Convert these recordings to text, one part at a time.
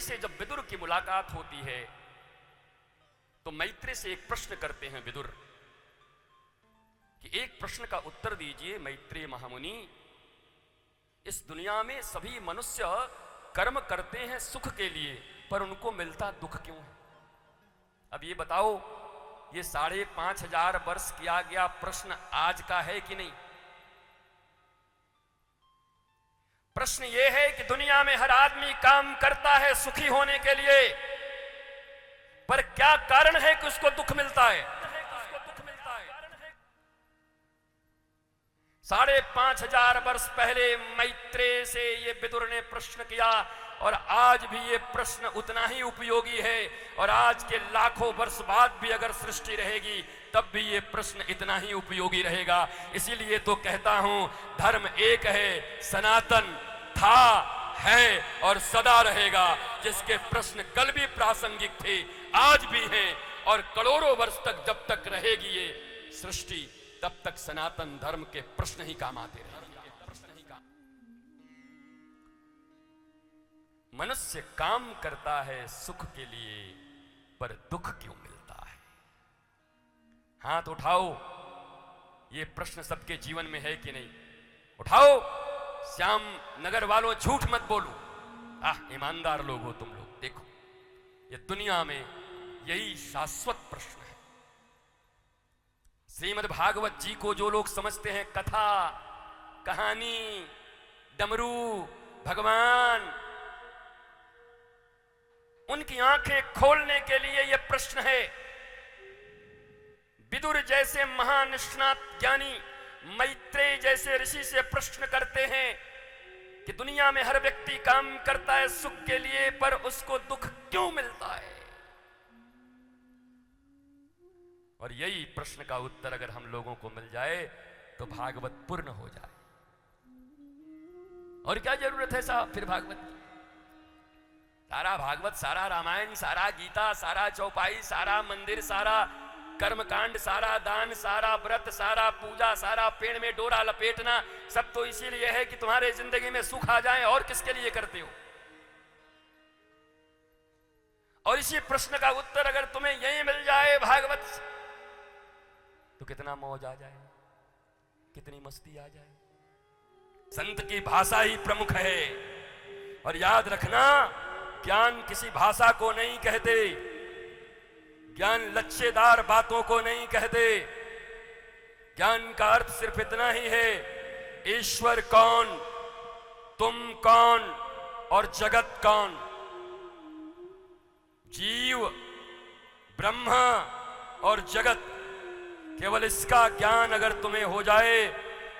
से जब विदुर की मुलाकात होती है तो मैत्रेय से एक प्रश्न करते हैं विदुर कि एक प्रश्न का उत्तर दीजिए मैत्रेय महामुनि। इस दुनिया में सभी मनुष्य कर्म करते हैं सुख के लिए, पर उनको मिलता दुख क्यों है? अब ये बताओ, ये 5,500 वर्ष किया गया प्रश्न आज का है कि नहीं? प्रश्न ये है कि दुनिया में हर आदमी काम करता है सुखी होने के लिए, पर क्या कारण है कि उसको दुख मिलता है? 5,500 वर्ष पहले मैत्रेय से ये विदुर ने प्रश्न किया और आज भी ये प्रश्न उतना ही उपयोगी है, और आज के लाखों वर्ष बाद भी अगर सृष्टि रहेगी तब भी ये प्रश्न इतना ही उपयोगी रहेगा। इसीलिए तो कहता हूं धर्म एक है, सनातन था, है और सदा रहेगा, जिसके प्रश्न कल भी प्रासंगिक थे आज भी हैं, और करोड़ों वर्ष तक जब तक रहेगी ये सृष्टि तब तक सनातन धर्म के प्रश्न ही काम आते रहेंगे। मनुष्य काम करता है सुख के लिए, पर दुख क्यों मिलता है? हाथ उठाओ, ये प्रश्न सबके जीवन में है कि नहीं? उठाओ। श्याम नगर वालों झूठ मत बोलो, ईमानदार लोग हो तुम लोग। देखो ये दुनिया में यही शाश्वत प्रश्न है। श्रीमद् भागवत जी को जो लोग समझते हैं कथा, कहानी, डमरू, भगवान, उनकी आंखें खोलने के लिए यह प्रश्न है। विदुर जैसे महानिष्णात ज्ञानी मैत्रेय जैसे ऋषि से प्रश्न करते हैं कि दुनिया में हर व्यक्ति काम करता है सुख के लिए, पर उसको दुख क्यों मिलता है? और यही प्रश्न का उत्तर अगर हम लोगों को मिल जाए तो भागवत पूर्ण हो जाए। और क्या जरूरत है साहब फिर भागवत की? सारा भागवत, सारा रामायण, सारा गीता, सारा चौपाई, सारा मंदिर, सारा कर्मकांड, सारा दान, सारा व्रत, सारा पूजा, सारा पेड़ में डोरा लपेटना, सब तो इसीलिए है कि तुम्हारे जिंदगी में सुख आ जाए। और किसके लिए करते हो? और इसी प्रश्न का उत्तर अगर तुम्हें यही मिल जाए भागवत से, तो कितना मौज आ जाए, कितनी मस्ती आ जाए। संत की भाषा ही प्रमुख है। और याद रखना, ज्ञान किसी भाषा को नहीं कहते, ज्ञान लच्छेदार बातों को नहीं कहते। ज्ञान का अर्थ सिर्फ इतना ही है, ईश्वर कौन, तुम कौन और जगत कौन, जीव, ब्रह्मा और जगत। केवल इसका ज्ञान अगर तुम्हें हो जाए,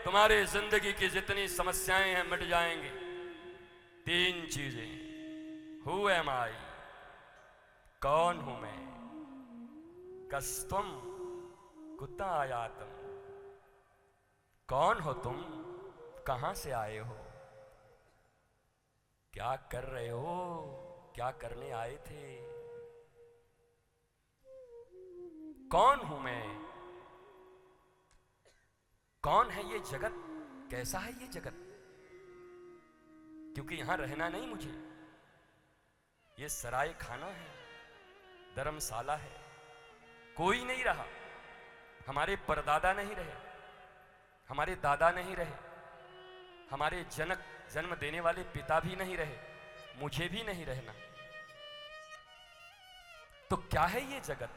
तुम्हारे जिंदगी की जितनी समस्याएं हैं मिट जाएंगी। 3 चीजें, हु एम आई, कौन हूं मैं, कस्तुम, कुत्ता आयातम, कौन हो तुम, कहां से आए हो, क्या कर रहे हो, क्या करने आए थे, कौन हूं मैं, कौन है ये जगत, कैसा है ये जगत। क्योंकि यहां रहना नहीं मुझे, ये सराय खाना है, धर्मशाला है, कोई नहीं रहा। हमारे परदादा नहीं रहे, हमारे दादा नहीं रहे, हमारे जनक जन्म देने वाले पिता भी नहीं रहे, मुझे भी नहीं रहना। तो क्या है ये जगत?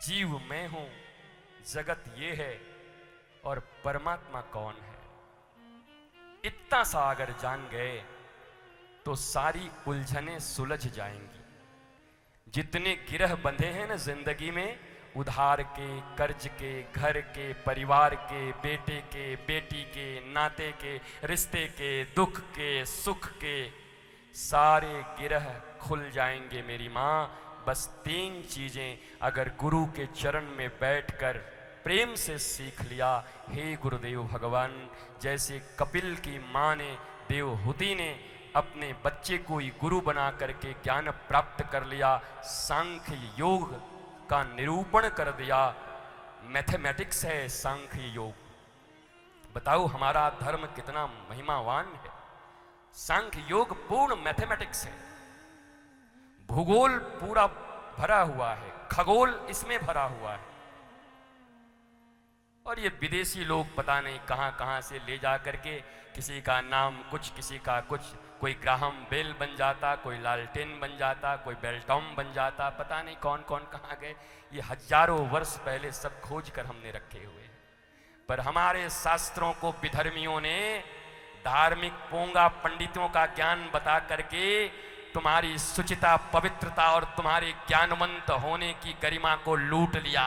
जीव मैं हूं, जगत ये है, और परमात्मा कौन है। इतना सा अगर जान गए तो सारी उलझनें सुलझ जाएंगी। जितने गिरह बंधे हैं ना जिंदगी में, उधार के, कर्ज के, घर के, परिवार के, बेटे के, बेटी के, नाते के, रिश्ते के, दुख के, सुख के, सारे गिरह खुल जाएंगे मेरी माँ। बस 3 चीजें अगर गुरु के चरण में बैठकर प्रेम से सीख लिया। हे गुरुदेव भगवान, जैसे कपिल की माँ ने, देवहूति ने अपने बच्चे को ही गुरु बना करके ज्ञान प्राप्त कर लिया, सांख्य योग का निरूपण कर दिया। मैथमेटिक्स है सांख्य योग। बताओ हमारा धर्म कितना महिमावान है। सांख्य योग पूर्ण मैथमेटिक्स है, भूगोल पूरा भरा हुआ है, खगोल इसमें भरा हुआ है। और ये विदेशी लोग पता नहीं कहां कहां से ले जा करके किसी का नाम कुछ, किसी का कुछ, कोई ग्राहम बेल बन जाता, कोई लालटेन बन जाता, कोई बेल्टॉम बन जाता, पता नहीं कौन कौन कहां गए। ये हजारों वर्ष पहले सब खोज कर हमने रखे हुए हैं। पर हमारे शास्त्रों को विधर्मियों ने धार्मिक पोंगा पंडितों का ज्ञान बता करके तुम्हारी सुचिता, पवित्रता और तुम्हारे ज्ञानवंत होने की गरिमा को लूट लिया।